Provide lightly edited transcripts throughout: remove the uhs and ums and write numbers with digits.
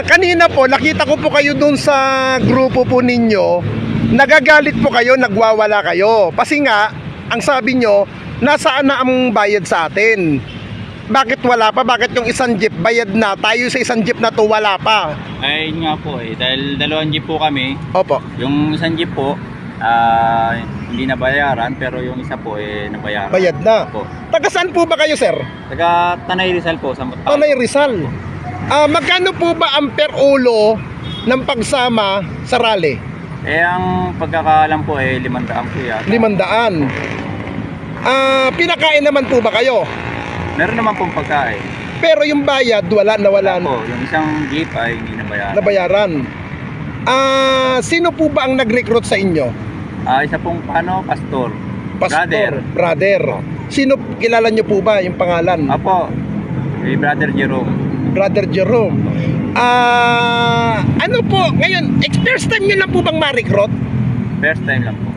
Kanina po, nakita ko po kayo dun sa grupo po ninyo. Nagagalit po kayo, nagwawala kayo. Kasi nga, ang sabi nyo, nasaan na ang bayad sa atin? Bakit wala pa? Bakit yung isang jeep bayad na? Tayo sa isang jeep na to wala pa. Ay nga po dahil dalawang jeep po kami. Opo. Yung isang jeep po, hindi nabayaran, pero yung isa po nabayaran. Bayad na. Opo. Taga saan po ba kayo, sir? Taga Tanay Rizal po. Tanay Rizal. Magkano po ba ang per ulo ng pagsama sa rally? Ang pagkakaalam po 500 po yata. 500. Pinakain naman po ba kayo? Meron naman pong pagkain. Pero yung bayad, wala. Po, yung isang jeep ay hindi nabayaran. Nabayaran. Sino po ba ang nag-recruit sa inyo? Isa pong pastor. Brother. Sino, kilala nyo po ba yung pangalan? Apo, Brother Jerome. Brother Jerome. Ano po, ngayon, first time nyo lang po bang ma-recruit? First time lang po.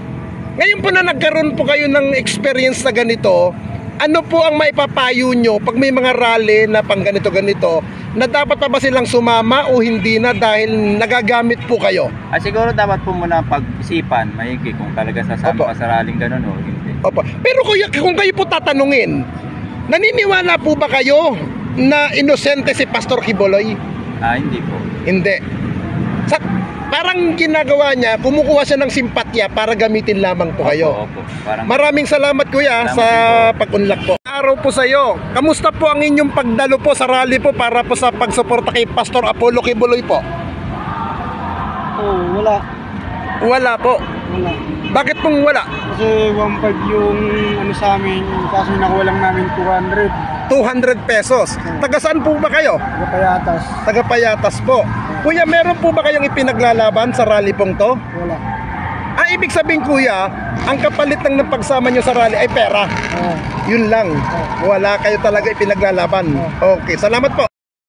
Ngayon po na nagkaroon po kayo ng experience na ganito, ano po ang maipapayo nyo pag may mga rally na pang ganito-ganito, na dapat pa ba silang sumama o hindi na dahil nagagamit po kayo? Siguro dapat po muna pag-isipan maigi kung talaga sasama ka sa rallying ganun o hindi. Opo. Pero kuya, kung kayo po tatanungin, naniniwala po ba kayo na inosente si Pastor Quiboloy? Hindi po. Hindi. Parang ginagawa niya, kumukuha siya ng simpatya para gamitin lamang po kayo. Opo. Maraming salamat kuya sa pag-unlak po. Araw po sa iyo. Kamusta po ang inyong pagdalo po sa rally po para po sa pagsuporta kay Pastor Apollo Quiboloy po? Wala. Wala po. Wala. Bakit pong wala? Kasi 1.5 yung sa amin, kaso nakuha lang namin 200. 200 pesos. Taga saan po ba kayo? Payatas. Taga Payatas po. Kuya, meron po ba kayong ipinaglalaban sa rally pong to? Wala. Ibig sabihin kuya, ang kapalit lang ng pagsama nyo sa rally ay pera. Yun lang. Wala kayo talaga ipinaglalaban. Okay, salamat po.